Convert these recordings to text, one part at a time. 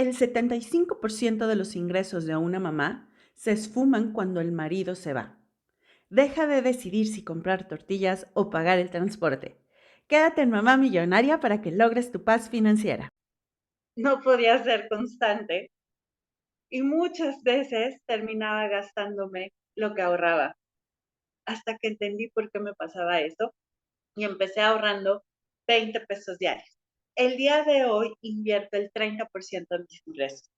El 75% de los ingresos de una mamá se esfuman cuando el marido se va. Deja de decidir si comprar tortillas o pagar el transporte. Quédate en Mamá Millonaria para que logres tu paz financiera. No podía ser constante y muchas veces terminaba gastándome lo que ahorraba, hasta que entendí por qué me pasaba eso y empecé ahorrando 20 pesos diarios. El día de hoy invierto el 30% de mis ingresos.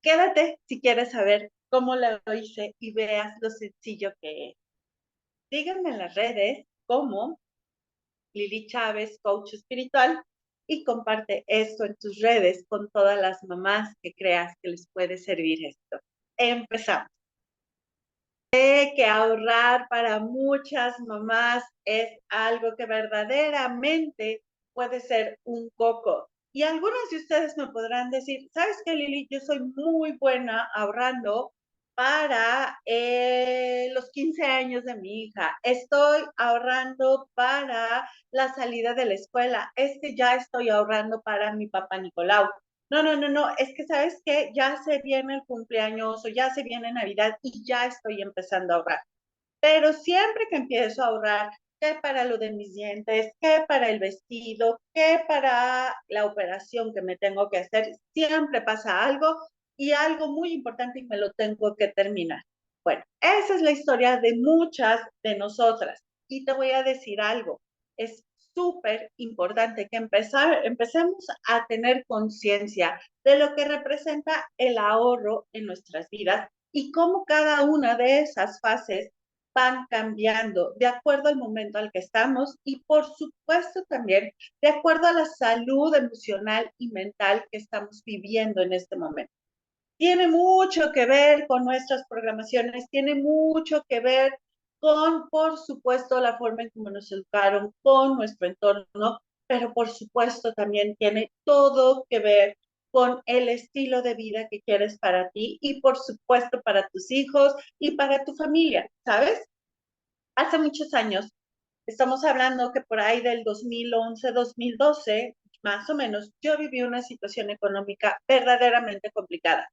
Quédate si quieres saber cómo lo hice y veas lo sencillo que es. Sígueme en las redes como Lili Chávez, coach espiritual, y comparte esto en tus redes con todas las mamás que creas que les puede servir esto. Empezamos. Sé que ahorrar para muchas mamás es algo que verdaderamente puede ser un coco. Y algunos de ustedes me podrán decir, ¿sabes qué, Lili? Yo soy muy buena ahorrando para los 15 años de mi hija. Estoy ahorrando para la salida de la escuela. Es que ya estoy ahorrando para mi papá Nicolau. No, no, no, no, es que sabes que ya se viene el cumpleaños o ya se viene Navidad y ya estoy empezando a ahorrar. Pero siempre que empiezo a ahorrar, que para lo de mis dientes, que para el vestido, que para la operación que me tengo que hacer, siempre pasa algo y algo muy importante y me lo tengo que terminar. Bueno, esa es la historia de muchas de nosotras. Y te voy a decir algo, es súper importante que empecemos a tener conciencia de lo que representa el ahorro en nuestras vidas y cómo cada una de esas fases van cambiando de acuerdo al momento al que estamos y por supuesto también de acuerdo a la salud emocional y mental que estamos viviendo en este momento. Tiene mucho que ver con nuestras programaciones, tiene mucho que ver con, por supuesto, la forma en cómo nos educaron, con nuestro entorno, pero por supuesto también tiene todo que ver con el estilo de vida que quieres para ti y por supuesto para tus hijos y para tu familia, ¿sabes? Hace muchos años, estamos hablando que por ahí del 2011, 2012, más o menos, yo viví una situación económica verdaderamente complicada.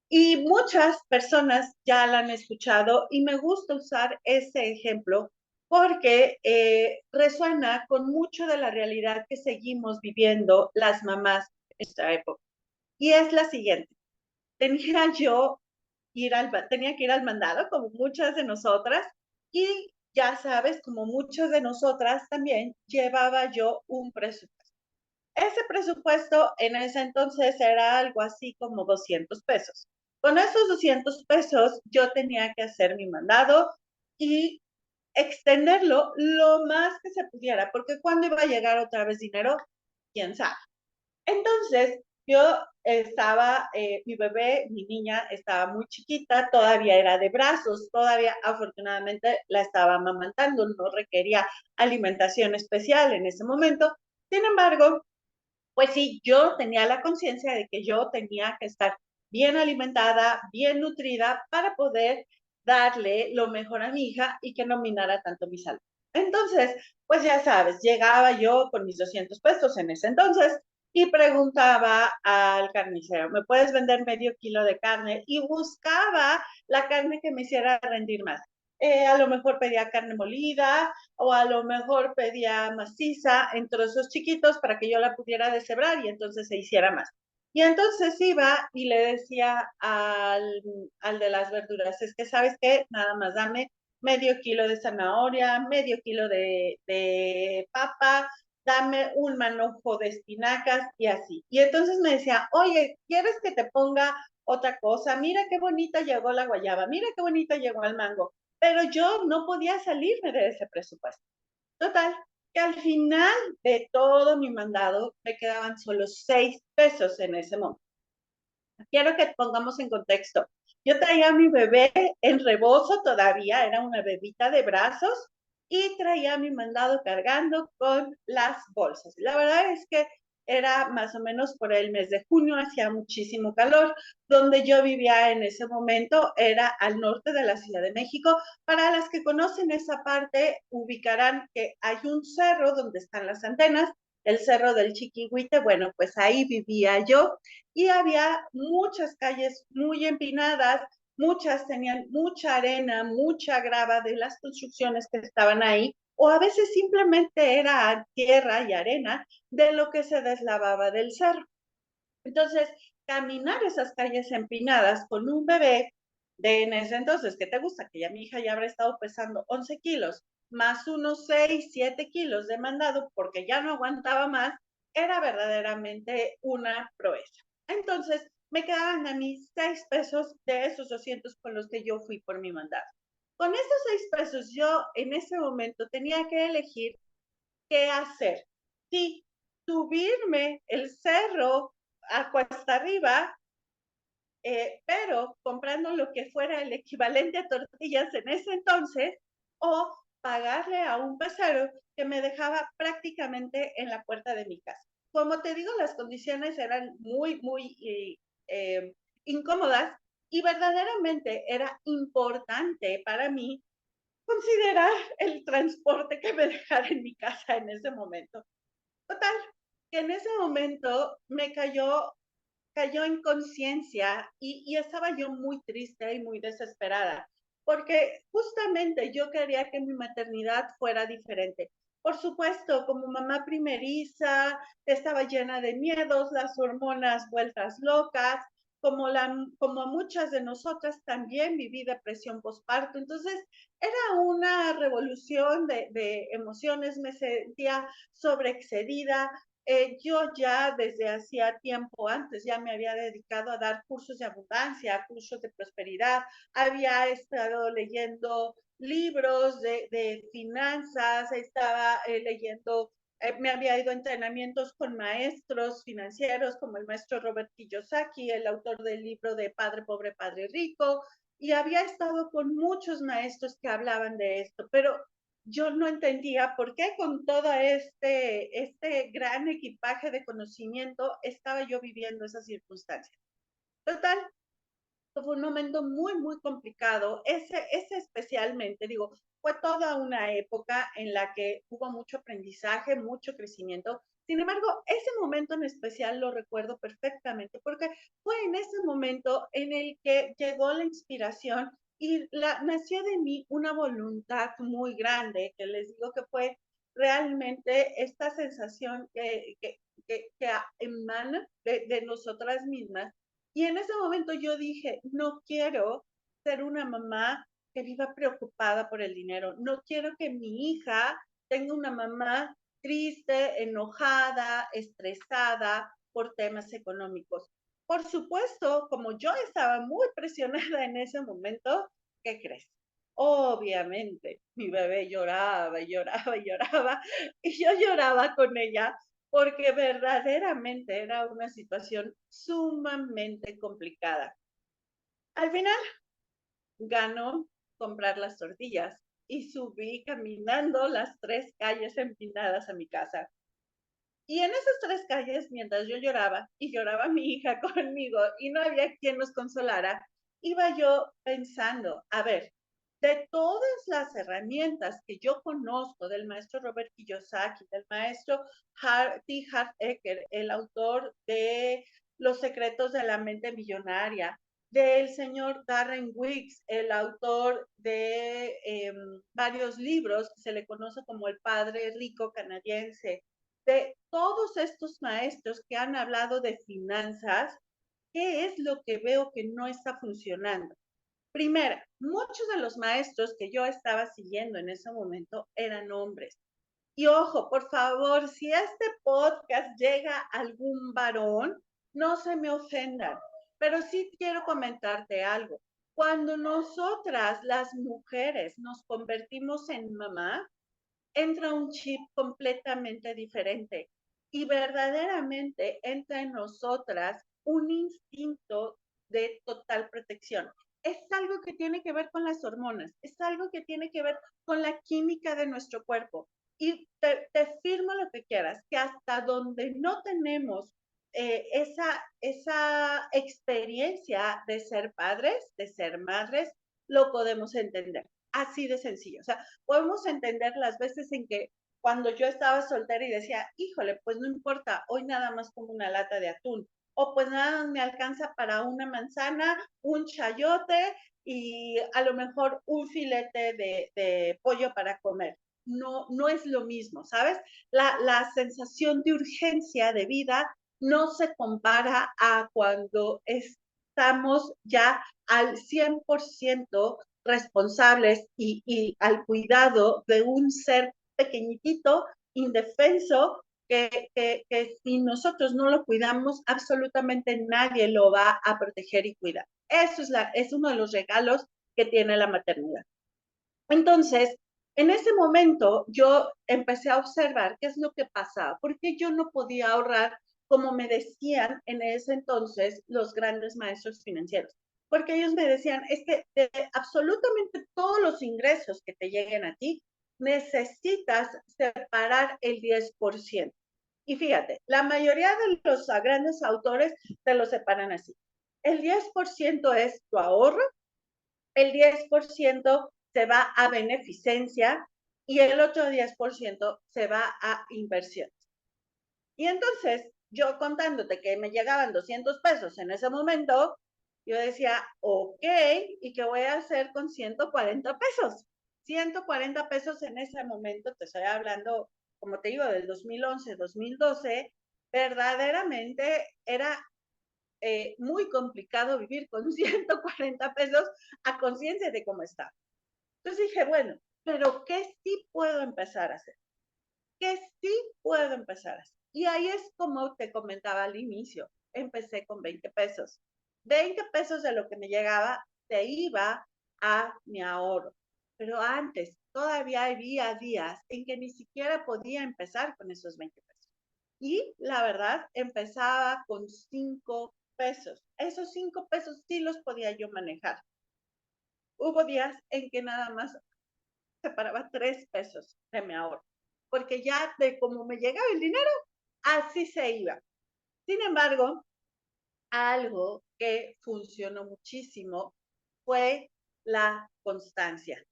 Y muchas personas ya la han escuchado y me gusta usar ese ejemplo porque resuena con mucho de la realidad que seguimos viviendo las mamás en esta época. Y es la siguiente. Tenía yo tenía que ir al mandado, como muchas de nosotras, y ya sabes, como muchas de nosotras también, llevaba yo un presupuesto. Ese presupuesto en ese entonces era algo así como 200 pesos. Con esos 200 pesos yo tenía que hacer mi mandado y extenderlo lo más que se pudiera, porque cuando iba a llegar otra vez dinero, quién sabe. Entonces, yo estaba, mi bebé, mi niña, estaba muy chiquita, todavía era de brazos, todavía afortunadamente la estaba amamantando, no requería alimentación especial en ese momento. Sin embargo, pues sí, yo tenía la conciencia de que yo tenía que estar bien alimentada, bien nutrida para poder darle lo mejor a mi hija y que no minara tanto mi salud. Entonces, pues ya sabes, llegaba yo con mis 200 pesos en ese entonces y preguntaba al carnicero, ¿me puedes vender medio kilo de carne? Y buscaba la carne que me hiciera rendir más. A lo mejor pedía carne molida, o a lo mejor pedía maciza en trozos chiquitos para que yo la pudiera deshebrar y entonces se hiciera más. Y entonces iba y le decía al de las verduras, es que sabes qué, nada más dame medio kilo de zanahoria, medio kilo de papa, dame un manojo de espinacas y así. Y entonces me decía, oye, ¿quieres que te ponga otra cosa? Mira qué bonita llegó la guayaba, mira qué bonita llegó el mango, pero yo no podía salirme de ese presupuesto. Total, que al final de todo mi mandado me quedaban solo 6 pesos en ese momento. Quiero que pongamos en contexto. Yo traía a mi bebé en rebozo todavía, era una bebita de brazos, y traía mi mandado cargando con las bolsas. La verdad es que era más o menos por el mes de junio, hacía muchísimo calor. Donde yo vivía en ese momento era al norte de la Ciudad de México. Para las que conocen esa parte, ubicarán que hay un cerro donde están las antenas el Cerro del Chiquihuite, bueno, pues ahí vivía yo y había muchas calles muy empinadas, muchas tenían mucha arena, mucha grava de las construcciones que estaban ahí, o a veces simplemente era tierra y arena de lo que se deslavaba del cerro. Entonces, caminar esas calles empinadas con un bebé de en ese entonces, ¿qué te gusta? Que ya mi hija ya habrá estado pesando 11 kilos, más unos 6, 7 kilos de mandado, porque ya no aguantaba más, era verdaderamente una proeza. Entonces, me quedaban a mí 6 pesos de esos 200 con los que yo fui por mi mandado. Con esos 6 pesos, yo en ese momento tenía que elegir qué hacer. Si subirme el cerro a cuesta arriba, pero comprando lo que fuera el equivalente a tortillas en ese entonces, o pagarle a un pecero que me dejaba prácticamente en la puerta de mi casa. Como te digo, las condiciones eran muy incómodas y verdaderamente era importante para mí considerar el transporte que me dejara en mi casa en ese momento. Total, que en ese momento cayó en conciencia y estaba yo muy triste y muy desesperada, porque justamente yo quería que mi maternidad fuera diferente. Por supuesto, como mamá primeriza, estaba llena de miedos, las hormonas vueltas locas, como muchas de nosotras también viví depresión postparto. Entonces, era una revolución de emociones, me sentía sobreexcedida, yo ya desde hacía tiempo antes ya me había dedicado a dar cursos de abundancia, cursos de prosperidad, había estado leyendo libros de finanzas, estaba leyendo, me había ido a entrenamientos con maestros financieros como el maestro Robert Kiyosaki, el autor del libro de Padre Pobre, Padre Rico, y había estado con muchos maestros que hablaban de esto, pero yo no entendía por qué con todo este gran equipaje de conocimiento estaba yo viviendo esas circunstancias. Total, fue un momento muy complicado. Ese especialmente, digo, fue toda una época en la que hubo mucho aprendizaje, mucho crecimiento. Sin embargo, ese momento en especial lo recuerdo perfectamente porque fue en ese momento en el que llegó la inspiración y nació de mí una voluntad muy grande, que les digo que fue realmente esta sensación que emana de nosotras mismas y en ese momento yo dije, no quiero ser una mamá que viva preocupada por el dinero. No quiero que mi hija tenga una mamá triste, enojada, estresada por temas económicos. Por supuesto, como yo estaba muy presionada en ese momento, ¿qué crees? Obviamente, mi bebé lloraba y lloraba y lloraba, y yo lloraba con ella porque verdaderamente era una situación sumamente complicada. Al final ganó comprar las tortillas y subí caminando las 3 calles empinadas a mi casa. Y en esas 3 calles, mientras yo lloraba y lloraba mi hija conmigo y no había quien nos consolara, iba yo pensando, a ver, de todas las herramientas que yo conozco del maestro Robert Kiyosaki, del maestro T. Harv Eker, el autor de Los secretos de la mente millonaria, del señor Darren Wicks, el autor de varios libros que se le conoce como el padre rico canadiense, de todos estos maestros que han hablado de finanzas, ¿qué es lo que veo que no está funcionando? Primera, muchos de los maestros que yo estaba siguiendo en ese momento eran hombres. Y ojo, por favor, si este podcast llega a algún varón, no se me ofendan, pero sí quiero comentarte algo. Cuando nosotras, las mujeres, nos convertimos en mamá, entra un chip completamente diferente y verdaderamente entra en nosotras un instinto de total protección. Es algo que tiene que ver con las hormonas, es algo que tiene que ver con la química de nuestro cuerpo. Y te firmo lo que quieras, que hasta donde no tenemos esa experiencia de ser padres, de ser madres, lo podemos entender. Así de sencillo. O sea, podemos entender las veces en que cuando yo estaba soltera y decía, híjole, pues no importa, hoy nada más como una lata de atún, o pues nada más me alcanza para una manzana, un chayote y a lo mejor un filete de pollo para comer. No, no es lo mismo, ¿sabes? La sensación de urgencia de vida no se compara a cuando estamos ya al 100% responsables y al cuidado de un ser pequeñitito, indefenso, que si nosotros no lo cuidamos, absolutamente nadie lo va a proteger y cuidar. Eso es uno de los regalos que tiene la maternidad. Entonces, en ese momento yo empecé a observar qué es lo que pasaba, porque yo no podía ahorrar como me decían en ese entonces los grandes maestros financieros, porque ellos me decían, es que de absolutamente todos los ingresos que te lleguen a ti, necesitas separar el 10%. Y fíjate, la mayoría de los grandes autores te lo separan así. El 10% es tu ahorro, el 10% se va a beneficencia y el otro 10% se va a inversión. Y entonces, yo contándote que me llegaban 200 pesos en ese momento, yo decía, ok, ¿y qué voy a hacer con 140 pesos? 140 pesos en ese momento, te estoy hablando, como te digo, del 2011, 2012, verdaderamente era muy complicado vivir con 140 pesos a conciencia de cómo está. Entonces dije, bueno, pero ¿qué sí puedo empezar a hacer? ¿Qué sí puedo empezar a hacer? Y ahí es como te comentaba al inicio, empecé con 20 pesos. 20 pesos de lo que me llegaba se iba a mi ahorro. Pero antes, todavía había días en que ni siquiera podía empezar con esos 20 pesos. Y la verdad, empezaba con 5 pesos. Esos 5 pesos sí los podía yo manejar. Hubo días en que nada más separaba 3 pesos de mi ahorro, porque ya de cómo me llegaba el dinero, así se iba. Sin embargo, algo que funcionó muchísimo fue la constancia.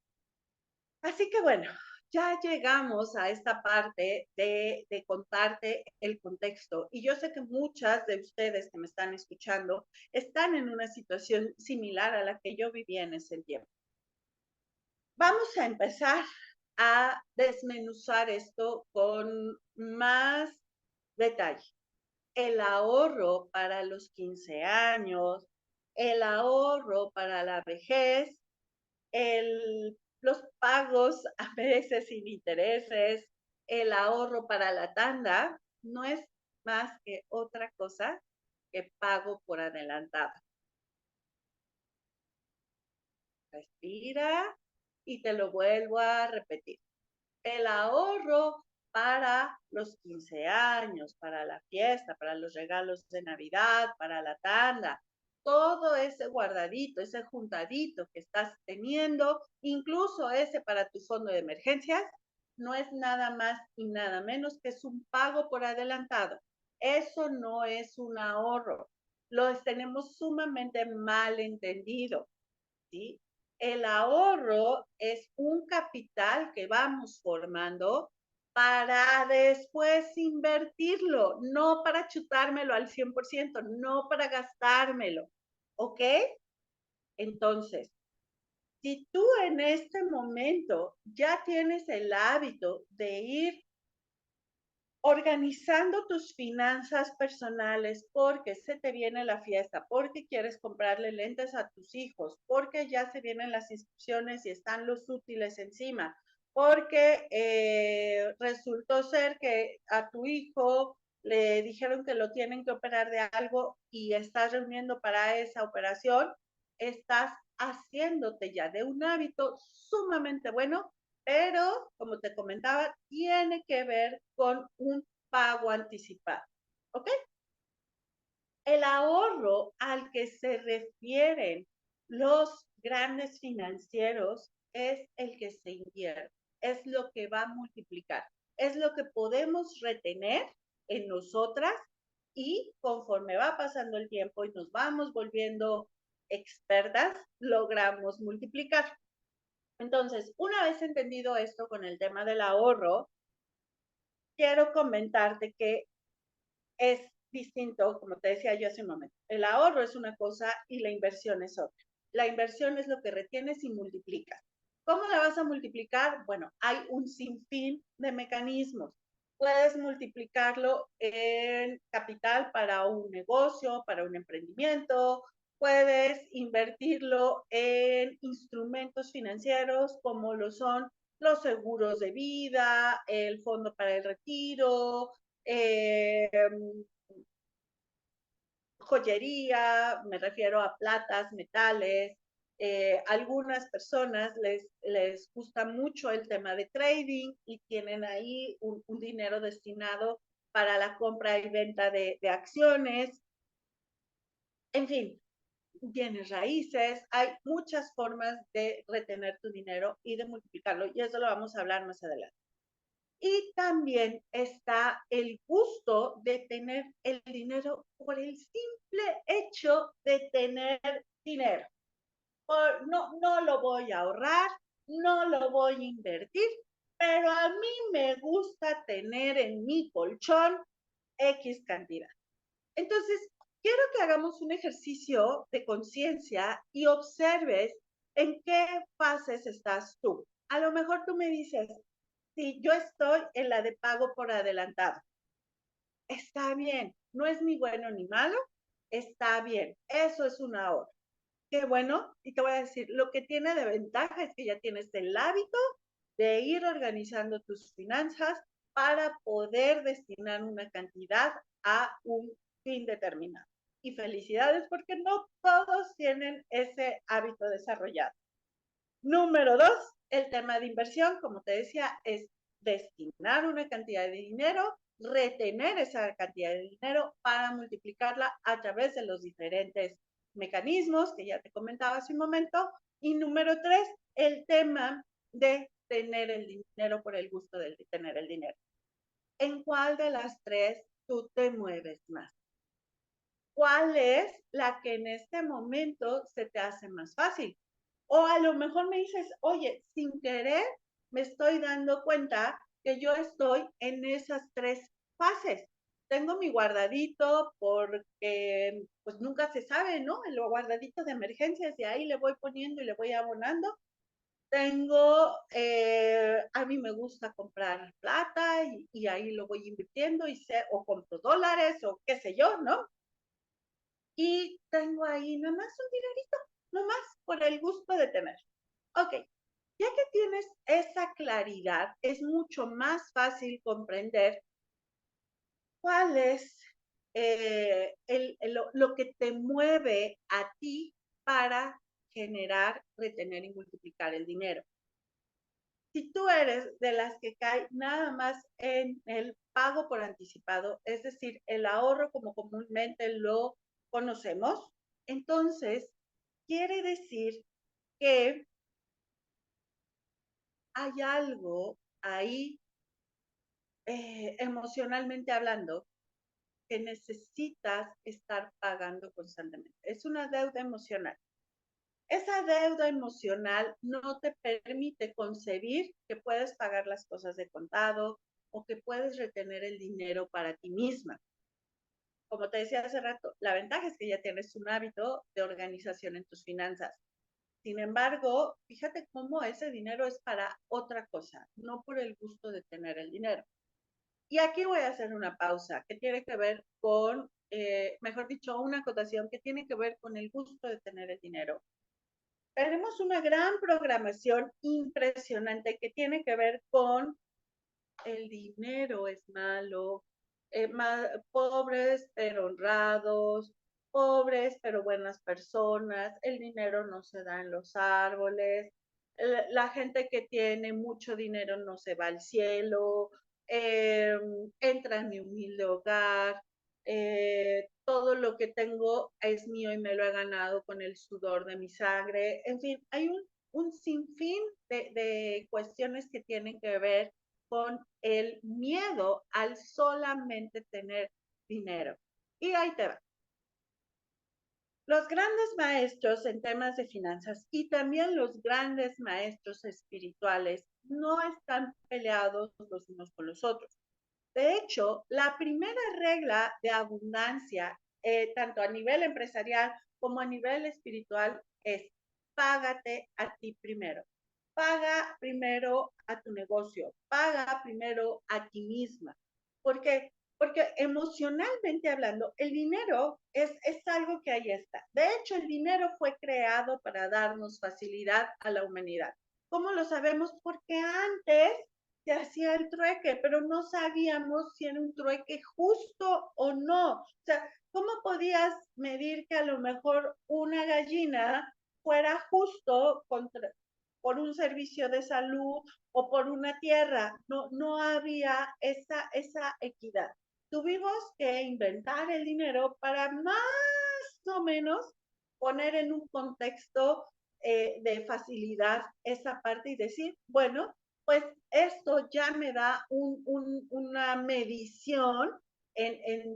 Así que bueno, ya llegamos a esta parte de contarte el contexto. Y yo sé que muchas de ustedes que me están escuchando están en una situación similar a la que yo vivía en ese tiempo. Vamos a empezar a desmenuzar esto con más detalle. El ahorro para los 15 años, el ahorro para la vejez, los pagos a veces sin intereses, el ahorro para la tanda, no es más que otra cosa que pago por adelantado. Respira y te lo vuelvo a repetir. El ahorro para los 15 años, para la fiesta, para los regalos de Navidad, para la tanda, todo ese guardadito, ese juntadito que estás teniendo, incluso ese para tu fondo de emergencias, no es nada más y nada menos que es un pago por adelantado. Eso no es un ahorro. Lo tenemos sumamente mal entendido. ¿Sí? El ahorro es un capital que vamos formando para después invertirlo, no para chutármelo al 100%, no para gastármelo. ¿Ok? Entonces, si tú en este momento ya tienes el hábito de ir organizando tus finanzas personales porque se te viene la fiesta, porque quieres comprarle lentes a tus hijos, porque ya se vienen las inscripciones y están los útiles encima, porque resultó ser que a tu hijo le dijeron que lo tienen que operar de algo y estás reuniendo para esa operación, estás haciéndote ya de un hábito sumamente bueno, pero como te comentaba, tiene que ver con un pago anticipado. ¿Ok? El ahorro al que se refieren los grandes financieros es el que se invierte, es lo que va a multiplicar, es lo que podemos retener en nosotras y conforme va pasando el tiempo y nos vamos volviendo expertas, logramos multiplicar. Entonces, una vez entendido esto con el tema del ahorro, quiero comentarte que es distinto, como te decía yo hace un momento. El ahorro es una cosa y la inversión es otra. La inversión es lo que retienes y multiplicas. ¿Cómo la vas a multiplicar? Bueno, hay un sinfín de mecanismos. Puedes multiplicarlo en capital para un negocio, para un emprendimiento. Puedes invertirlo en instrumentos financieros como lo son los seguros de vida, el fondo para el retiro, eh, joyería, me refiero a platas, metales. Algunas personas les gusta mucho el tema de trading y tienen ahí un dinero destinado para la compra y venta de acciones. En fin, bienes raíces, hay muchas formas de retener tu dinero y de multiplicarlo, y eso lo vamos a hablar más adelante. Y también está el gusto de tener el dinero por el simple hecho de tener dinero. No lo voy a ahorrar, no lo voy a invertir, pero a mí me gusta tener en mi colchón X cantidad. Entonces, quiero que hagamos un ejercicio de conciencia y observes en qué fases estás tú. A lo mejor tú me dices, sí, yo estoy en la de pago por adelantado. Está bien, no es ni bueno ni malo, está bien, eso es un ahorro. Qué bueno, y te voy a decir, lo que tiene de ventaja es que ya tienes el hábito de ir organizando tus finanzas para poder destinar una cantidad a un fin determinado. Y felicidades porque no todos tienen ese hábito desarrollado. Número dos, el tema de inversión, como te decía, es destinar una cantidad de dinero, retener esa cantidad de dinero para multiplicarla a través de los diferentes mecanismos que ya te comentaba hace un momento. Y número tres, el tema de tener el dinero por el gusto de tener el dinero. ¿En cuál de las tres tú te mueves más? ¿Cuál es la que en este momento se te hace más fácil? O a lo mejor me dices, oye, sin querer me estoy dando cuenta que yo estoy en esas tres fases. Tengo mi guardadito porque pues nunca se sabe, ¿no? El guardadito de emergencias y ahí le voy poniendo y le voy abonando. Tengo, a mí me gusta comprar plata y ahí lo voy invirtiendo o compro dólares o qué sé yo, ¿no? Y tengo ahí nada más un dinerito, nada más por el gusto de tener. Ok, ya que tienes esa claridad, es mucho más fácil comprender cuál es lo que te mueve a ti para generar, retener y multiplicar el dinero. Si tú eres de las que cae nada más en el pago por anticipado, es decir, el ahorro como comúnmente lo conocemos, entonces quiere decir que hay algo ahí emocionalmente hablando que necesitas estar pagando constantemente. Es una deuda emocional. Esa deuda emocional no te permite concebir que puedes pagar las cosas de contado o que puedes retener el dinero para ti misma. Como te decía hace rato, la ventaja es que ya tienes un hábito de organización en tus finanzas. Sin embargo, fíjate cómo ese dinero es para otra cosa, no por el gusto de tener el dinero. Y aquí voy a hacer una pausa que tiene que ver con, mejor dicho, una acotación que tiene que ver con el gusto de tener el dinero. Tenemos una gran programación impresionante que tiene que ver con el dinero es malo, pobres pero honrados, pobres pero buenas personas, el dinero no se da en los árboles, la gente que tiene mucho dinero no se va al cielo, eh, entra en mi humilde hogar, todo lo que tengo es mío y me lo he ganado con el sudor de mi sangre, en fin, hay un sinfín de cuestiones que tienen que ver con el miedo al solamente tener dinero. Y ahí te va. Los grandes maestros en temas de finanzas y también los grandes maestros espirituales no están peleados los unos con los otros. De hecho, la primera regla de abundancia, tanto a nivel empresarial como a nivel espiritual, es págate a ti primero. Paga primero a tu negocio, paga primero a ti misma. ¿Por qué? Porque emocionalmente hablando, el dinero es algo que ahí está. De hecho, el dinero fue creado para darnos facilidad a la humanidad. ¿Cómo lo sabemos? Porque antes se hacía el trueque, pero no sabíamos si era un trueque justo o no. O sea, ¿cómo podías medir que a lo mejor una gallina fuera justo por un servicio de salud o por una tierra? No, no había esa equidad. Tuvimos que inventar el dinero para más o menos poner en un contexto de facilidad esa parte y decir, bueno, pues esto ya me da una medición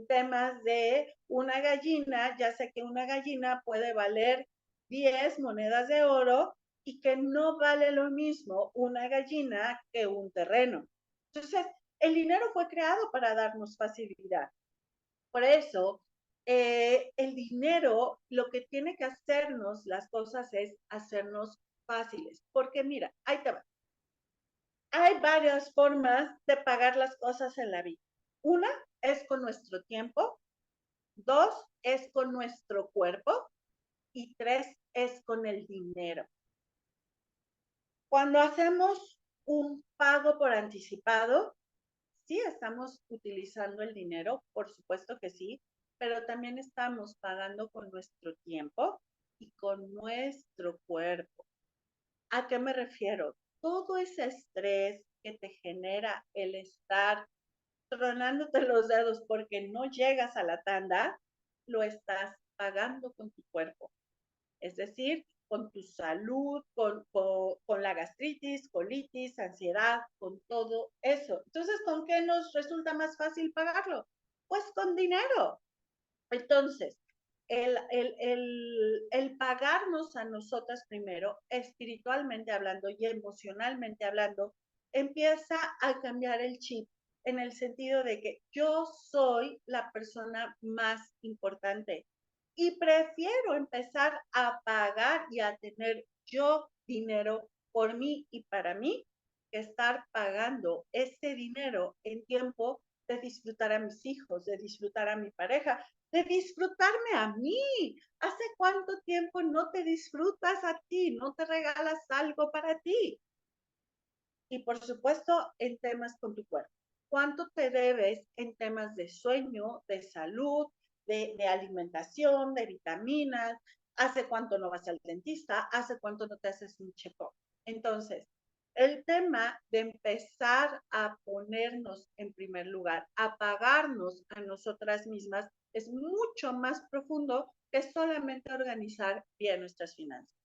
temas de una gallina. Ya sé que una gallina puede valer 10 monedas de oro y que no vale lo mismo una gallina que un terreno. Entonces, el dinero fue creado para darnos facilidad. Por eso, el dinero lo que tiene que hacernos las cosas es hacernos fáciles. Porque mira, ahí te va. Hay varias formas de pagar las cosas en la vida. Una es con nuestro tiempo, dos es con nuestro cuerpo y tres es con el dinero. Cuando hacemos un pago por anticipado, sí estamos utilizando el dinero, por supuesto que sí, pero también estamos pagando con nuestro tiempo y con nuestro cuerpo. ¿A qué me refiero? Todo ese estrés que te genera el estar tronándote los dedos porque no llegas a la tanda, lo estás pagando con tu cuerpo. Es decir, con tu salud, con la gastritis, colitis, ansiedad, con todo eso. Entonces, ¿con qué nos resulta más fácil pagarlo? Pues con dinero. Entonces, el pagarnos a nosotras primero, espiritualmente hablando y emocionalmente hablando, empieza a cambiar el chip en el sentido de que yo soy la persona más importante y prefiero empezar a pagar y a tener yo dinero por mí y para mí que estar pagando ese dinero en tiempo de disfrutar a mis hijos, de disfrutar a mi pareja, de disfrutarme a mí. ¿Hace cuánto tiempo no te disfrutas a ti? ¿No te regalas algo para ti? Y por supuesto, en temas con tu cuerpo. ¿Cuánto te debes en temas de sueño, de salud, de alimentación, de vitaminas? ¿Hace cuánto no vas al dentista? ¿Hace cuánto no te haces un check-up? Entonces, el tema de empezar a ponernos en primer lugar, a pagarnos a nosotras mismas, es mucho más profundo que solamente organizar bien nuestras finanzas.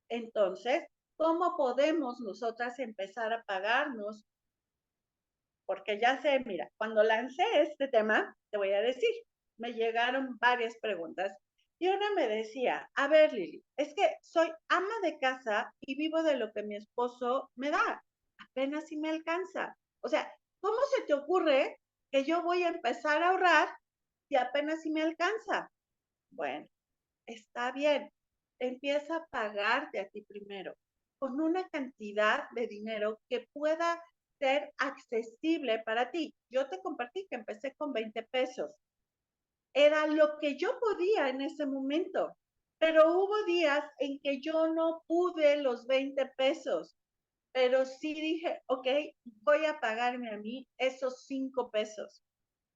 Entonces, ¿cómo podemos nosotras empezar a pagarnos? Porque ya sé, mira, cuando lancé este tema, te voy a decir, me llegaron varias preguntas y una me decía, a ver, Lili, es que soy ama de casa y vivo de lo que mi esposo me da, apenas si me alcanza. O sea, ¿cómo se te ocurre que yo voy a empezar a ahorrar si apenas si me alcanza? Bueno, está bien, empieza a pagarte a ti primero con una cantidad de dinero que pueda ser accesible para ti. Yo te compartí que empecé con 20 pesos. Era lo que yo podía en ese momento, pero hubo días en que yo no pude los 20 pesos, pero sí dije, ok, voy a pagarme a mí esos 5 pesos.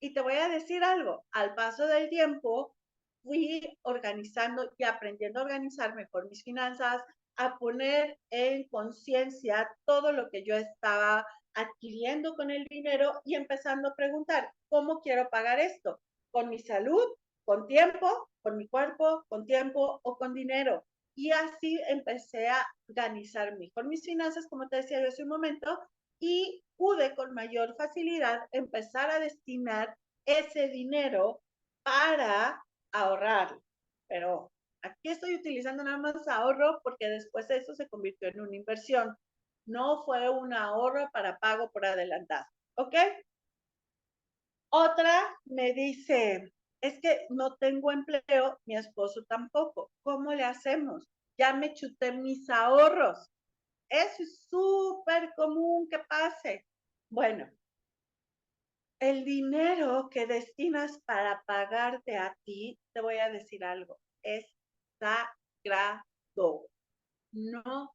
Y te voy a decir algo, al paso del tiempo fui organizando y aprendiendo a organizar mejor mis finanzas, a poner en conciencia todo lo que yo estaba adquiriendo con el dinero y empezando a preguntar, ¿cómo quiero pagar esto? ¿Con mi salud? ¿Con tiempo? ¿Con mi cuerpo? ¿Con tiempo o con dinero? Y así empecé a organizar mejor mis finanzas, como te decía yo hace un momento, y pude con mayor facilidad empezar a destinar ese dinero para ahorrar. Pero aquí estoy utilizando nada más ahorro porque después eso se convirtió en una inversión. No fue un ahorro para pago por adelantado. ¿Ok? Otra me dice, es que no tengo empleo, mi esposo tampoco. ¿Cómo le hacemos? Ya me chuté mis ahorros. Eso es súper común que pase. Bueno, el dinero que destinas para pagarte a ti, te voy a decir algo, es sagrado. No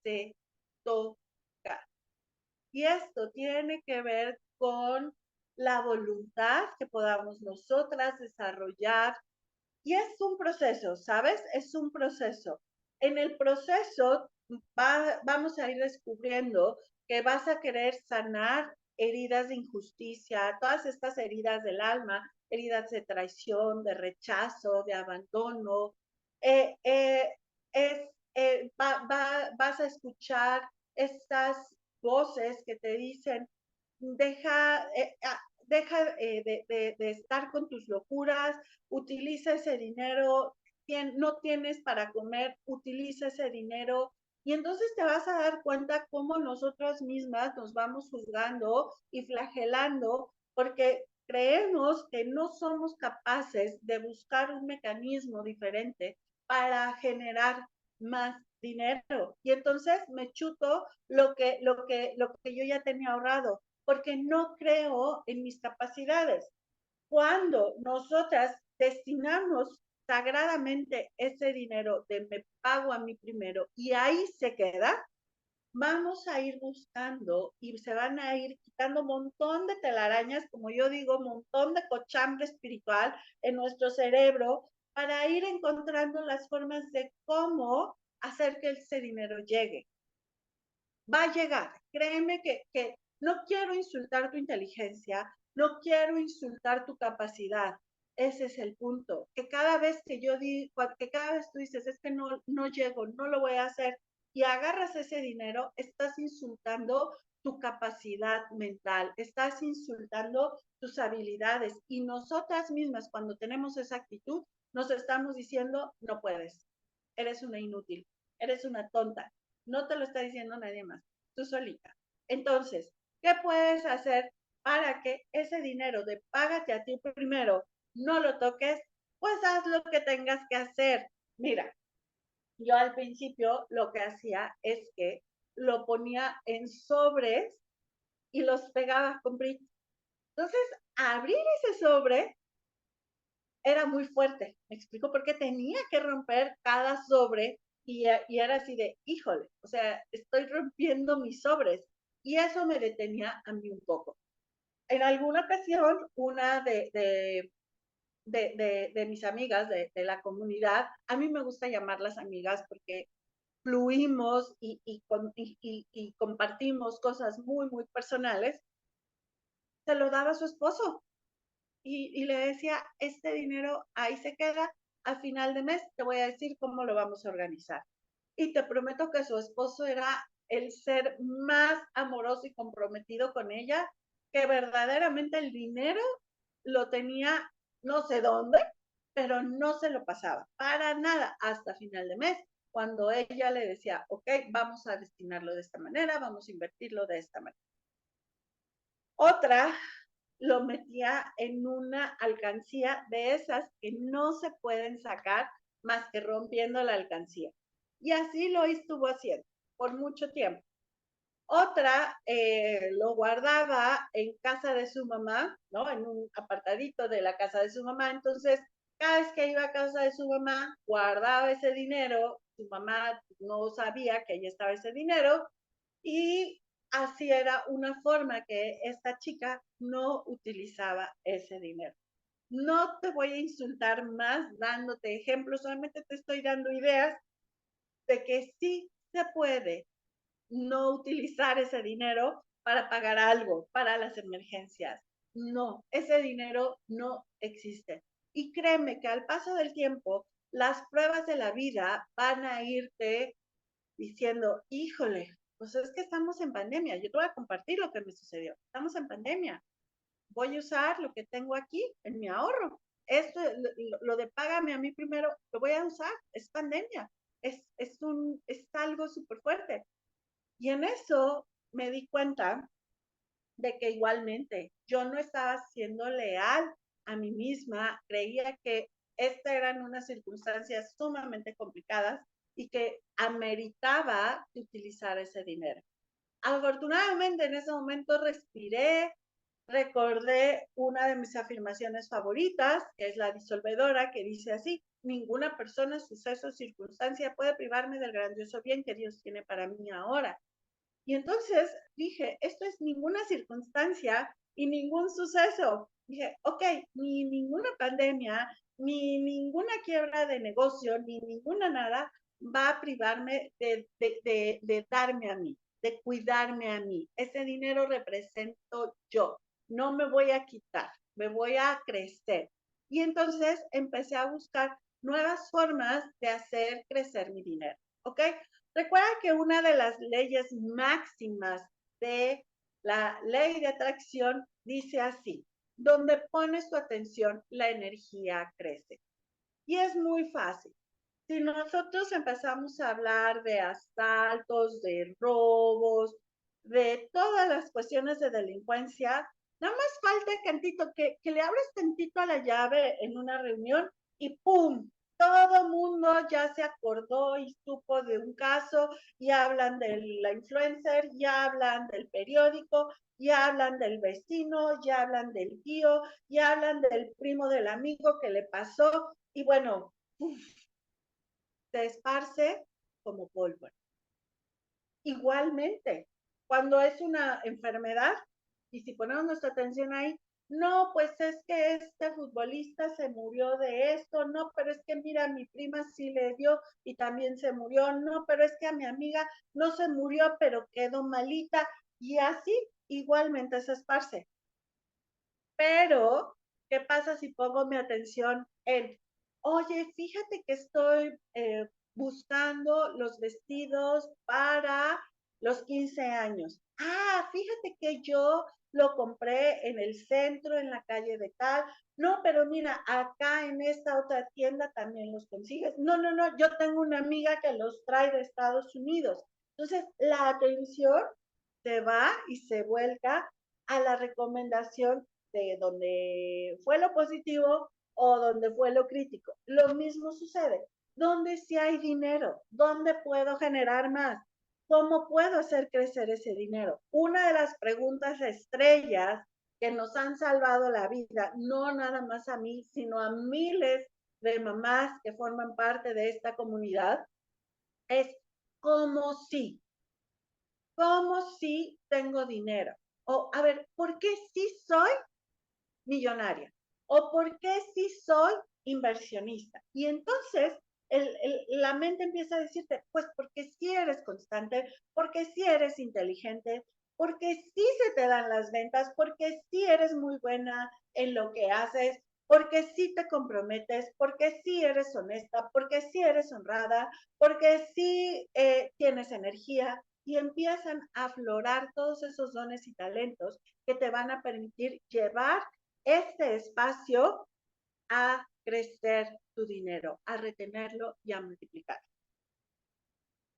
se toca. Y esto tiene que ver con la voluntad que podamos nosotras desarrollar. Y es un proceso, ¿sabes? Es un proceso. En el proceso vamos a ir descubriendo que vas a querer sanar heridas de injusticia, todas estas heridas del alma, heridas de traición, de rechazo, de abandono. Eh, eh, vas a escuchar estas voces que te dicen, deja, deja de estar con tus locuras, utiliza ese dinero, no tienes para comer, utiliza ese dinero. Y entonces te vas a dar cuenta cómo nosotras mismas nos vamos juzgando y flagelando porque creemos que no somos capaces de buscar un mecanismo diferente para generar más dinero. Y entonces me chuto lo que yo ya tenía ahorrado, porque no creo en mis capacidades. Cuando nosotras destinamos sagradamente ese dinero de me pago a mí primero y ahí se queda, vamos a ir buscando y se van a ir quitando un montón de telarañas, como yo digo, un montón de cochambre espiritual en nuestro cerebro para ir encontrando las formas de cómo hacer que ese dinero llegue. Va a llegar. Créeme que no quiero insultar tu inteligencia, no quiero insultar tu capacidad. Ese es el punto. Que cada vez que yo digo, que cada vez tú dices, es que no llego, no lo voy a hacer, y agarras ese dinero, estás insultando tu capacidad mental, estás insultando tus habilidades. Y nosotras mismas, cuando tenemos esa actitud, nos estamos diciendo, no puedes, eres una inútil, eres una tonta. No te lo está diciendo nadie más, tú solita. Entonces, ¿qué puedes hacer para que ese dinero de págate a ti primero no lo toques? Pues haz lo que tengas que hacer. Mira, yo al principio lo que hacía es que lo ponía en sobres y los pegaba con brillo. Entonces, abrir ese sobre era muy fuerte. Me explico porque tenía que romper cada sobre y era así de, híjole, o sea, estoy rompiendo mis sobres. Y eso me detenía a mí un poco. En alguna ocasión, una de mis amigas de la comunidad, a mí me gusta llamarlas amigas porque fluimos y compartimos cosas muy, muy personales, se lo daba a su esposo y le decía, este dinero ahí se queda, a final de mes te voy a decir cómo lo vamos a organizar. Y te prometo que su esposo era el ser más amoroso y comprometido con ella, que verdaderamente el dinero lo tenía no sé dónde, pero no se lo pasaba para nada hasta final de mes, cuando ella le decía, ok, vamos a destinarlo de esta manera, vamos a invertirlo de esta manera. Otra lo metía en una alcancía de esas que no se pueden sacar más que rompiendo la alcancía. Y así lo estuvo haciendo por mucho tiempo. Otra lo guardaba en casa de su mamá, ¿no? En un apartadito de la casa de su mamá. Entonces, cada vez que iba a casa de su mamá, guardaba ese dinero. Su mamá no sabía que ahí estaba ese dinero y así era una forma que esta chica no utilizaba ese dinero. No te voy a insultar más dándote ejemplos, solamente te estoy dando ideas de que sí se puede no utilizar ese dinero para pagar algo, para las emergencias. No, ese dinero no existe. Y créeme que al paso del tiempo, las pruebas de la vida van a irte diciendo, híjole, pues es que estamos en pandemia. Yo te voy a compartir lo que me sucedió. Estamos en pandemia. Voy a usar lo que tengo aquí en mi ahorro. Esto, lo de págame a mí primero, lo voy a usar. Es pandemia. Es algo súper fuerte. Y en eso me di cuenta de que igualmente yo no estaba siendo leal a mí misma, creía que estas eran unas circunstancias sumamente complicadas y que ameritaba utilizar ese dinero. Afortunadamente en ese momento respiré, recordé una de mis afirmaciones favoritas, que es la disolvedora, que dice así: ninguna persona, suceso, circunstancia puede privarme del grandioso bien que Dios tiene para mí ahora. Y entonces dije, esto es ninguna circunstancia y ningún suceso. Dije, ok, ni ninguna pandemia, ni ninguna quiebra de negocio, ni ninguna nada va a privarme de darme a mí, de cuidarme a mí. Ese dinero represento yo. No me voy a quitar, me voy a crecer. Y entonces empecé a buscar nuevas formas de hacer crecer mi dinero. ¿Ok? Recuerda que una de las leyes máximas de la ley de atracción dice así: donde pones tu atención, la energía crece. Y es muy fácil. Si nosotros empezamos a hablar de asaltos, de robos, de todas las cuestiones de delincuencia, nada más falta tantito que le abres tantito a la llave en una reunión y ¡pum! Todo mundo ya se acordó y supo de un caso, y hablan de la influencer, ya hablan del periódico, ya hablan del vecino, ya hablan del tío, ya hablan del primo del amigo que le pasó, y bueno, se esparce como pólvora. Igualmente, cuando es una enfermedad, y si ponemos nuestra atención ahí, no, pues es que este futbolista se murió de esto, no, pero es que mira, mi prima sí le dio y también se murió, no, pero es que a mi amiga no se murió, pero quedó malita, y así igualmente se esparce. Pero, ¿qué pasa si pongo mi atención en, oye, fíjate que estoy buscando los vestidos para los 15 años? Ah, fíjate que yo lo compré en el centro, en la calle de tal. No, pero mira, acá en esta otra tienda también los consigues. No, no, no, yo tengo una amiga que los trae de Estados Unidos. Entonces, la atención se va y se vuelca a la recomendación de donde fue lo positivo o donde fue lo crítico. Lo mismo sucede. ¿Dónde sí hay dinero? ¿Dónde puedo generar más? ¿Cómo puedo hacer crecer ese dinero? Una de las preguntas estrellas que nos han salvado la vida, no nada más a mí, sino a miles de mamás que forman parte de esta comunidad, es ¿cómo sí? ¿Cómo sí tengo dinero? O, a ver, ¿por qué sí soy millonaria? ¿O por qué sí soy inversionista? Y entonces la mente empieza a decirte, pues porque sí eres constante, porque sí eres inteligente, porque sí se te dan las ventas, porque sí eres muy buena en lo que haces, porque sí te comprometes, porque sí eres honesta, porque sí eres honrada, porque sí tienes energía, y empiezan a aflorar todos esos dones y talentos que te van a permitir llevar este espacio a crecer tu dinero, a retenerlo y a multiplicar.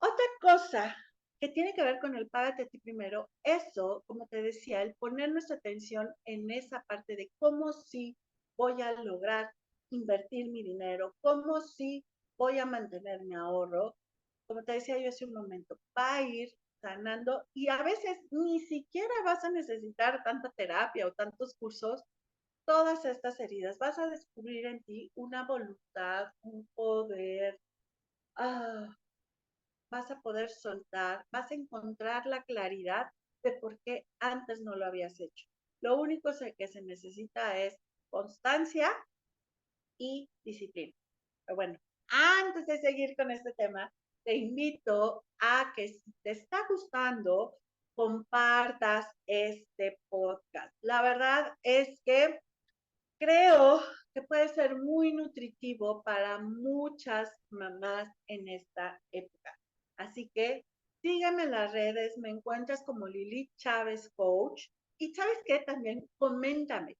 Otra cosa que tiene que ver con el págate a ti primero, eso, como te decía, el poner nuestra atención en esa parte de cómo sí voy a lograr invertir mi dinero, cómo sí voy a mantener mi ahorro, como te decía yo hace un momento, va a ir sanando, y a veces ni siquiera vas a necesitar tanta terapia o tantos cursos. Todas estas heridas, vas a descubrir en ti una voluntad, un poder, ah, vas a poder soltar, vas a encontrar la claridad de por qué antes no lo habías hecho. Lo único que se necesita es constancia y disciplina. Pero bueno, antes de seguir con este tema, te invito a que si te está gustando, compartas este podcast. La verdad es que creo que puede ser muy nutritivo para muchas mamás en esta época. Así que sígueme en las redes, me encuentras como Lili Chávez Coach. Y sabes qué, también coméntame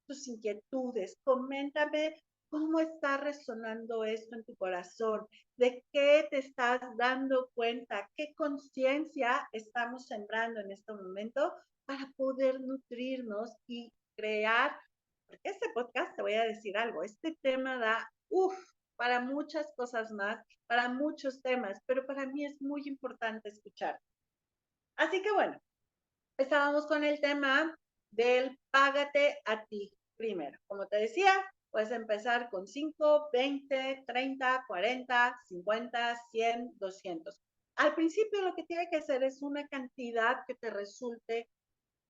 tus inquietudes, coméntame cómo está resonando esto en tu corazón, de qué te estás dando cuenta, qué conciencia estamos sembrando en este momento para poder nutrirnos y crear, porque este podcast, te voy a decir algo, este tema da, para muchas cosas más, para muchos temas, pero para mí es muy importante escuchar. Así que bueno, estábamos con el tema del págate a ti primero. Como te decía, puedes empezar con 5, 20, 30, 40, 50, 100, 200. Al principio lo que tiene que hacer es una cantidad que te resulte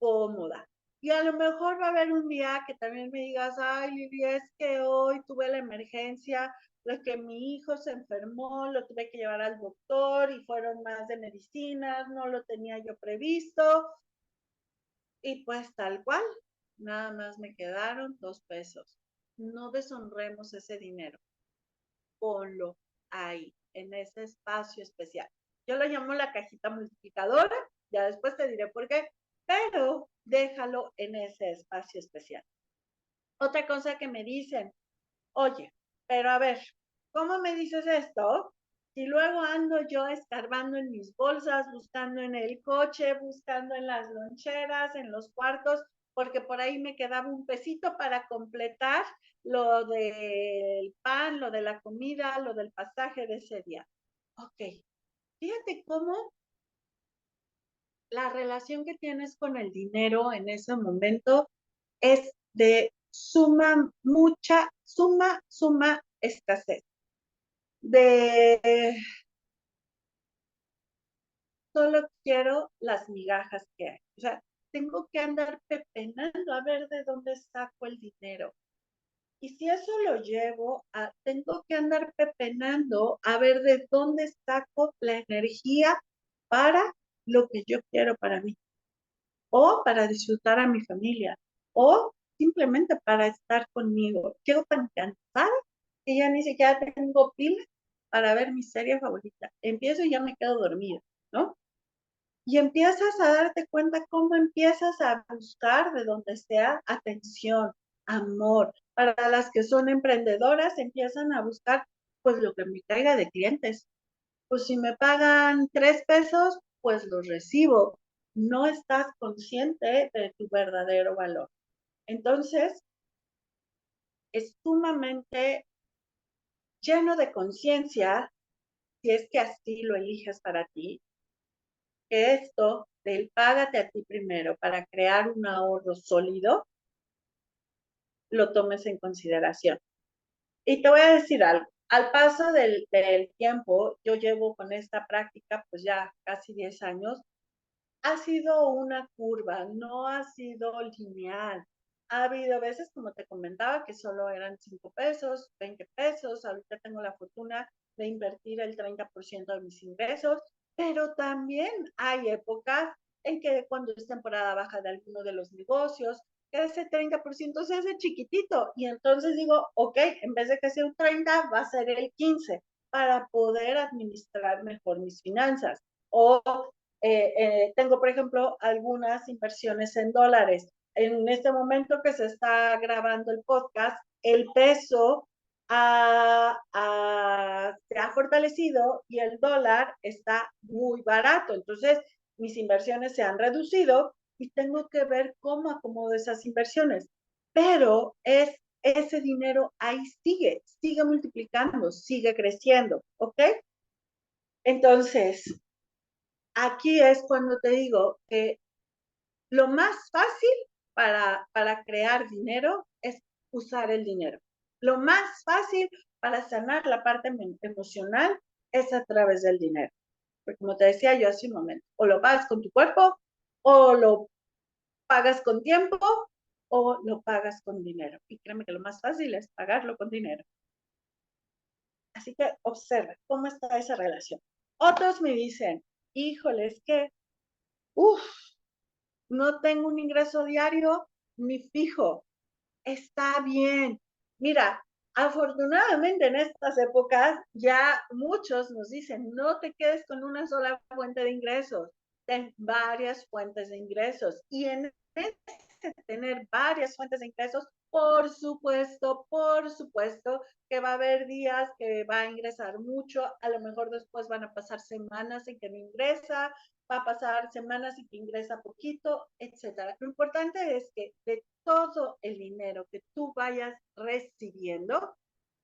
cómoda. Y a lo mejor va a haber un día que también me digas, ay, Lili, es que hoy tuve la emergencia de que mi hijo se enfermó, lo tuve que llevar al doctor y fueron más de medicinas, no lo tenía yo previsto. Y pues tal cual, nada más me quedaron 2 pesos. No deshonremos ese dinero, ponlo ahí, en ese espacio especial. Yo lo llamo la cajita multiplicadora, ya después te diré por qué, pero déjalo en ese espacio especial. Otra cosa que me dicen, oye, pero a ver, ¿cómo me dices esto? Si luego ando yo escarbando en mis bolsas, buscando en el coche, buscando en las loncheras, en los cuartos, porque por ahí me quedaba un pesito para completar lo del pan, lo de la comida, lo del pasaje de ese día. Ok, fíjate cómo la relación que tienes con el dinero en ese momento es de suma escasez. De solo quiero las migajas que hay. O sea, tengo que andar pepenando a ver de dónde saco el dinero. Y si eso lo llevo a, tengo que andar pepenando a ver de dónde saco la energía para lo que yo quiero para mí, o para disfrutar a mi familia, o simplemente para estar conmigo. Llego tan cansada que ya ni siquiera tengo pilas para ver mi serie favorita. Empiezo y ya me quedo dormida, ¿no? Y empiezas a darte cuenta cómo empiezas a buscar de donde sea atención, amor. Para las que son emprendedoras, empiezan a buscar pues lo que me caiga de clientes. Pues si me pagan 3 pesos, pues los recibo. No estás consciente de tu verdadero valor. Entonces, es sumamente lleno de conciencia, si es que así lo eliges para ti, que esto del págate a ti primero para crear un ahorro sólido, lo tomes en consideración. Y te voy a decir algo, al paso del tiempo, yo llevo con esta práctica pues ya casi 10 años, ha sido una curva, no ha sido lineal. Ha habido veces, como te comentaba, que solo eran 5 pesos, 20 pesos. Ahorita tengo la fortuna de invertir el 30% de mis ingresos, pero también hay épocas en que cuando es temporada baja de alguno de los negocios, que ese 30% se hace chiquitito. Y entonces digo, ok, en vez de que sea un 30, va a ser el 15 para poder administrar mejor mis finanzas. O tengo, por ejemplo, algunas inversiones en dólares. En este momento que se está grabando el podcast, el peso se ha fortalecido y el dólar está muy barato. Entonces, mis inversiones se han reducido y tengo que ver cómo acomodo esas inversiones. Pero ese dinero ahí sigue multiplicando, sigue creciendo, ¿ok? Entonces, aquí es cuando te digo que lo más fácil para crear dinero es usar el dinero. Lo más fácil para sanar la parte emocional es a través del dinero. Porque como te decía yo hace un momento, o lo pagas con tu cuerpo, o lo pagas con tiempo, o lo pagas con dinero. Y créeme que lo más fácil es pagarlo con dinero. Así que observa cómo está esa relación. Otros me dicen, híjole, es que, uff, no tengo un ingreso diario ni fijo. Está bien. Mira, afortunadamente en estas épocas ya muchos nos dicen, no te quedes con una sola fuente de ingresos, ten varias fuentes de ingresos. Y en ese tener varias fuentes de ingresos, por supuesto que va a haber días que va a ingresar mucho, a lo mejor después van a pasar semanas en que no ingresa, va a pasar semanas en que ingresa poquito, etcétera. Lo importante es que de todo el dinero que tú vayas recibiendo,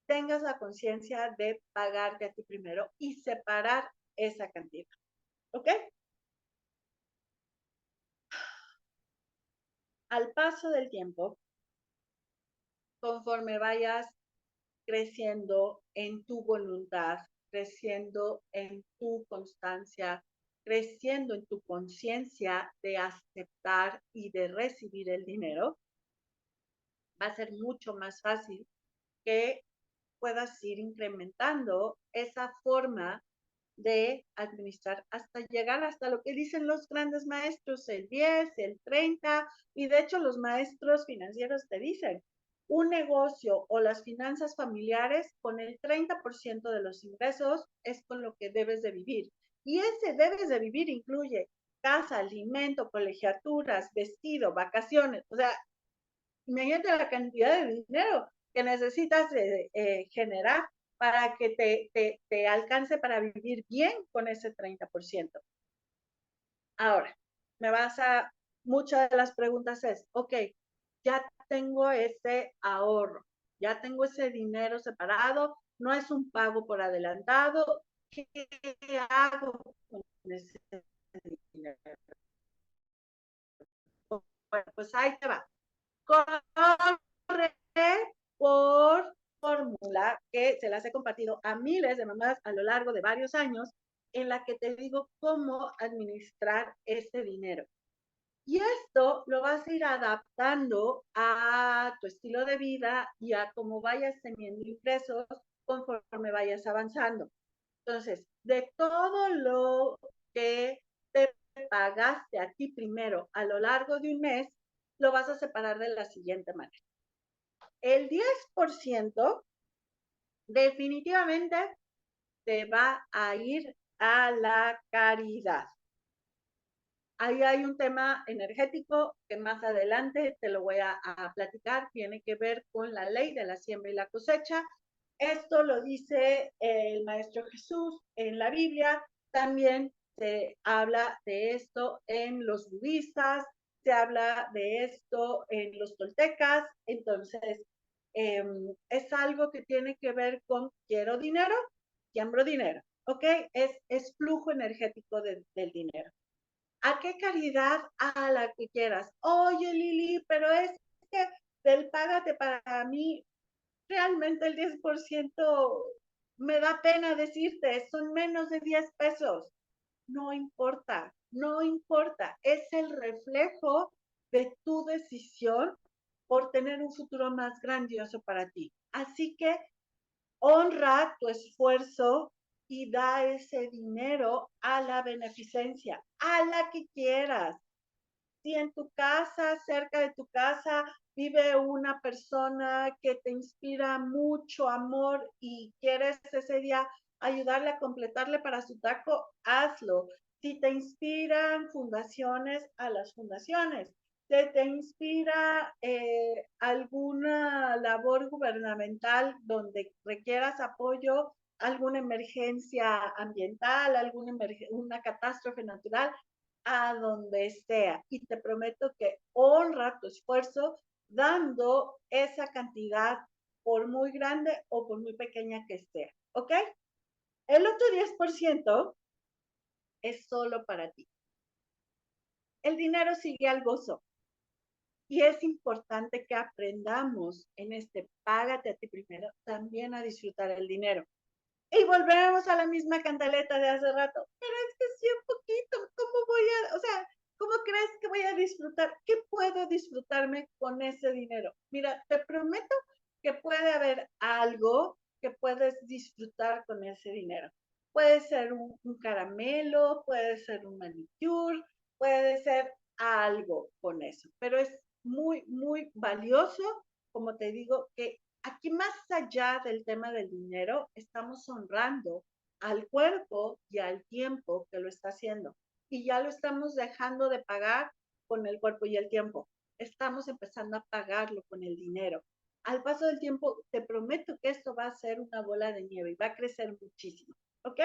tengas la conciencia de pagarte a ti primero y separar esa cantidad, ¿ok? Al paso del tiempo, conforme vayas creciendo en tu voluntad, creciendo en tu constancia, creciendo en tu conciencia de aceptar y de recibir el dinero, va a ser mucho más fácil que puedas ir incrementando esa forma de administrar hasta llegar hasta lo que dicen los grandes maestros, el 10, el 30, y de hecho los maestros financieros te dicen, un negocio o las finanzas familiares con el 30% de los ingresos es con lo que debes de vivir. Y ese debes de vivir incluye casa, alimento, colegiaturas, vestido, vacaciones, o sea, imagínate la cantidad de dinero que necesitas generar para que te alcance para vivir bien con ese 30%. Ahora, me vas a, muchas de las preguntas es, ok, ya tengo ese ahorro, ya tengo ese dinero separado, no es un pago por adelantado, ¿qué hago con ese dinero? Bueno, pues ahí te va. Corre por fórmula que se las he compartido a miles de mamás a lo largo de varios años, en la que te digo cómo administrar ese dinero. Y esto lo vas a ir adaptando a tu estilo de vida y a cómo vayas teniendo ingresos conforme vayas avanzando. Entonces, de todo lo que te pagaste a ti primero a lo largo de un mes, lo vas a separar de la siguiente manera. El 10% definitivamente te va a ir a la caridad. Ahí hay un tema energético que más adelante te lo voy a platicar, tiene que ver con la ley de la siembra y la cosecha. Esto lo dice el Maestro Jesús en la Biblia, también se habla de esto en los budistas, se habla de esto en los toltecas, entonces es algo que tiene que ver con quiero dinero, siembro dinero, ¿ok? Es flujo energético del dinero. ¿A qué caridad? A la que quieras. Oye, Lili, pero es que del págate para mí, realmente el 10% me da pena decirte, son menos de 10 pesos. No importa, no importa. Es el reflejo de tu decisión por tener un futuro más grandioso para ti. Así que honra tu esfuerzo y da ese dinero a la beneficencia, a la que quieras. Si en tu casa, cerca de tu casa, vive una persona que te inspira mucho amor y quieres ese día ayudarle a completarle para su taco, hazlo. Si te inspiran fundaciones, a las fundaciones. Si te inspira alguna labor gubernamental donde requieras apoyo, alguna emergencia ambiental, una catástrofe natural, a donde sea. Y te prometo que honra tu esfuerzo dando esa cantidad por muy grande o por muy pequeña que sea. ¿Ok? El otro 10% es solo para ti. El dinero sigue al gozo. Y es importante que aprendamos en este págate a ti primero también a disfrutar el dinero. Y volvemos a la misma cantaleta de hace rato. Pero es que sí, un poquito. ¿Cómo voy a, o sea, cómo crees que voy a disfrutar? ¿Qué puedo disfrutarme con ese dinero? Mira, te prometo que puede haber algo que puedes disfrutar con ese dinero. Puede ser un caramelo, puede ser un manicure, puede ser algo con eso. Pero es muy, muy valioso, como te digo, que aquí más allá del tema del dinero, estamos honrando al cuerpo y al tiempo que lo está haciendo. Y ya lo estamos dejando de pagar con el cuerpo y el tiempo. estamos empezando a pagarlo con el dinero. Al paso del tiempo, te prometo que esto va a ser una bola de nieve y va a crecer muchísimo, ¿ok?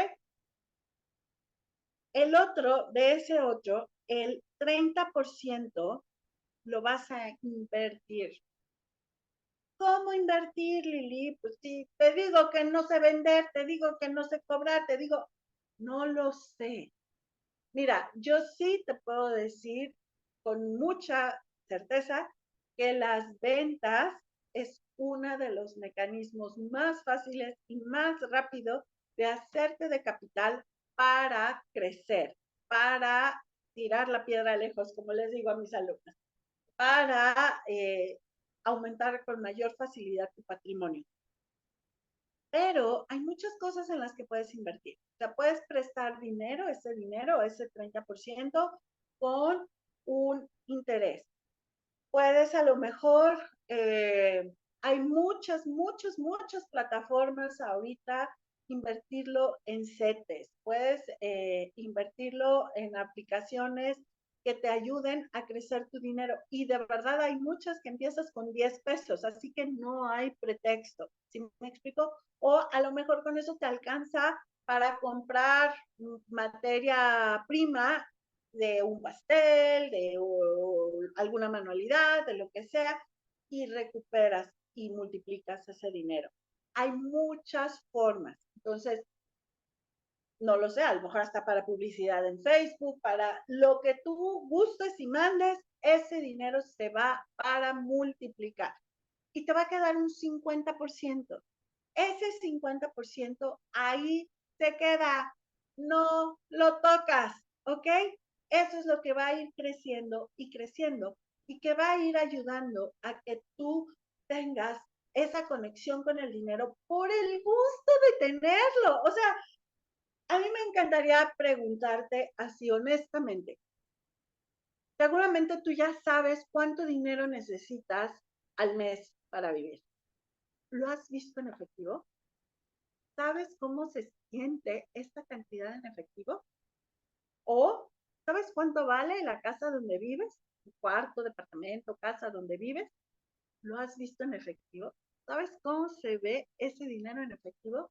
El otro, de ese otro, el 30% lo vas a invertir. ¿Cómo invertir, Lili? Pues sí, te digo que no sé vender, te digo que no sé cobrar, te digo, no lo sé. Mira, yo sí te puedo decir con mucha certeza que las ventas es uno de los mecanismos más fáciles y más rápido de hacerte de capital para crecer, para tirar la piedra lejos, como les digo a mis alumnos, para aumentar con mayor facilidad tu patrimonio. Pero hay muchas cosas en las que puedes invertir. O sea, puedes prestar dinero, ese 30%, con un interés. Puedes a lo mejor, hay muchas plataformas ahorita, invertirlo en CETES. Puedes invertirlo en aplicaciones que te ayuden a crecer tu dinero. Y de verdad hay muchas que empiezas con 10 pesos, así que no hay pretexto. ¿Sí me explico? O a lo mejor con eso te alcanza para comprar materia prima de un pastel, de alguna manualidad, de lo que sea, y recuperas y multiplicas ese dinero. Hay muchas formas. Entonces, no lo sé, a lo mejor hasta para publicidad en Facebook, para lo que tú gustes y mandes, ese dinero se va para multiplicar. Y te va a quedar un 50%. Ese 50% ahí se queda, no lo tocas, ¿ok? Eso es lo que va a ir creciendo y creciendo y que va a ir ayudando a que tú tengas esa conexión con el dinero por el gusto de tenerlo. O sea, a mí me encantaría preguntarte así honestamente. Seguramente tú ya sabes cuánto dinero necesitas al mes para vivir. ¿Lo has visto en efectivo? ¿Sabes cómo se siente esta cantidad en efectivo? ¿O sabes cuánto vale la casa donde vives? ¿Tu cuarto, departamento, casa donde vives? ¿Lo has visto en efectivo? ¿Sabes cómo se ve ese dinero en efectivo?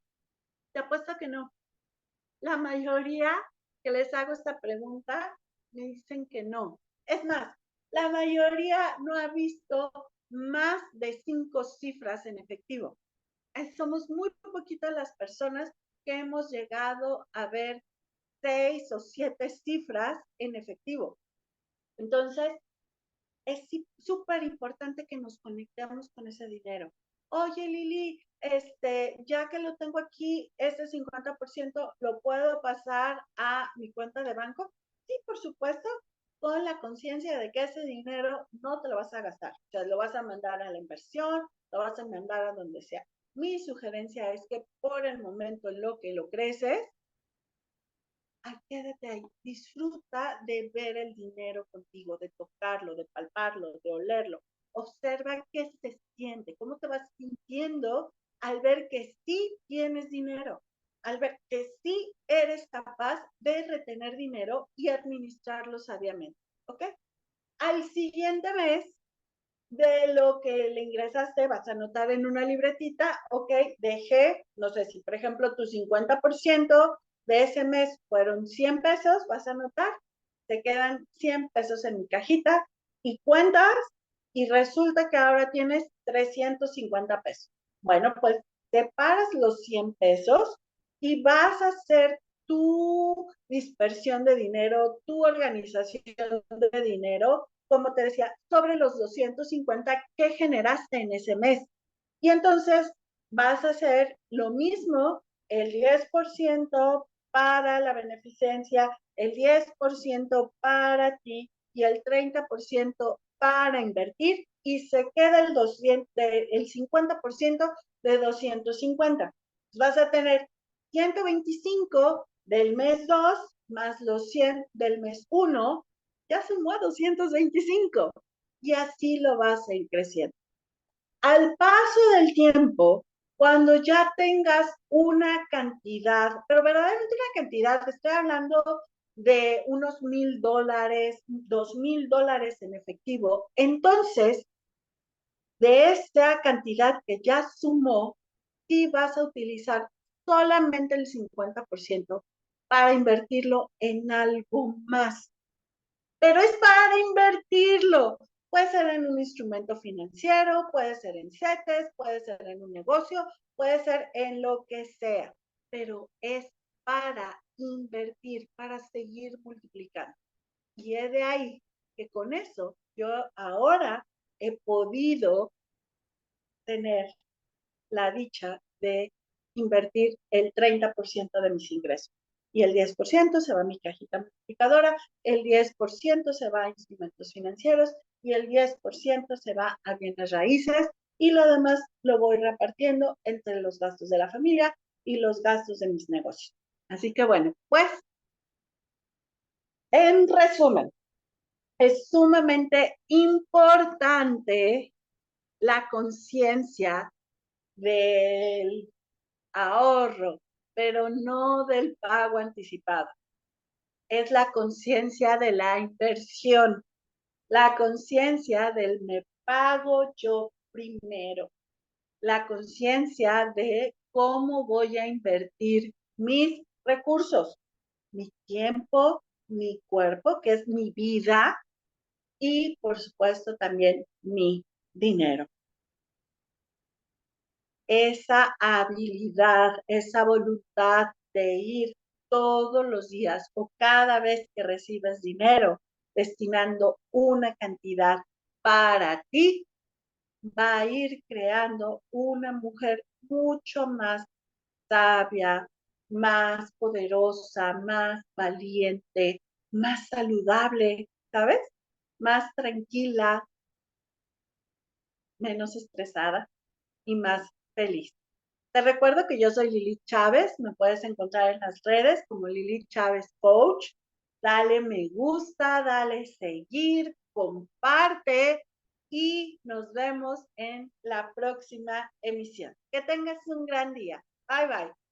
Te apuesto que no. La mayoría que les hago esta pregunta me dicen que no. Es más, la mayoría no ha visto más de 5 cifras en efectivo. Somos muy poquitas las personas que hemos llegado a ver 6 o 7 cifras en efectivo. Entonces, es súper importante que nos conectemos con ese dinero. Oye, Lili, ya que lo tengo aquí, ese 50% lo puedo pasar a mi cuenta de banco. Sí, por supuesto, con la conciencia de que ese dinero no te lo vas a gastar. O sea, lo vas a mandar a la inversión, lo vas a mandar a donde sea. Mi sugerencia es que por el momento en lo que lo creces, quédate ahí, disfruta de ver el dinero contigo, de tocarlo, de palparlo, de olerlo. Observa qué se siente, cómo te vas sintiendo al ver que sí tienes dinero, al ver que sí eres capaz de retener dinero y administrarlo sabiamente, ¿ok? Al siguiente mes de lo que le ingresaste, vas a anotar en una libretita, ok, dejé, no sé si por ejemplo tu 50% de ese mes fueron 100 pesos, vas a anotar, te quedan 100 pesos en mi cajita y cuentas y resulta que ahora tienes 350 pesos. Bueno, pues te paras los 100 pesos y vas a hacer tu dispersión de dinero, tu organización de dinero, como te decía, sobre los 250 que generaste en ese mes. Y entonces vas a hacer lo mismo, el 10% para la beneficencia, el 10% para ti y el 30% para invertir y se queda el 50% de 250. Vas a tener 125 del mes 2 más los 100 del mes 1, ya sumó 225 y así lo vas a ir creciendo. Al paso del tiempo, cuando ya tengas una cantidad, pero verdaderamente una cantidad, te estoy hablando de unos $1,000, $2,000 en efectivo, entonces de esa cantidad que ya sumó, sí vas a utilizar solamente el 50% para invertirlo en algo más. Pero es para invertirlo. Puede ser en un instrumento financiero, puede ser en CETES, puede ser en un negocio, puede ser en lo que sea, pero es para invertir, para seguir multiplicando. Y es de ahí que con eso yo ahora he podido tener la dicha de invertir el 30% de mis ingresos. Y el 10% se va a mi cajita multiplicadora, el 10% se va a instrumentos financieros y el 10% se va a bienes raíces y lo demás lo voy repartiendo entre los gastos de la familia y los gastos de mis negocios. Así que bueno, pues en resumen, es sumamente importante la conciencia del ahorro, pero no del pago anticipado. Es la conciencia de la inversión, la conciencia del me pago yo primero, la conciencia de cómo voy a invertir mis recursos, mi tiempo, mi cuerpo, que es mi vida, y por supuesto también mi dinero. Esa habilidad, esa voluntad de ir todos los días o cada vez que recibes dinero, destinando una cantidad para ti, va a ir creando una mujer mucho más sabia, más poderosa, más valiente, más saludable, ¿sabes? Más tranquila, menos estresada y más feliz. Te recuerdo que yo soy Lilith Chávez, me puedes encontrar en las redes como Lilith Chávez Coach. Dale me gusta, dale seguir, comparte y nos vemos en la próxima emisión. Que tengas un gran día. Bye bye.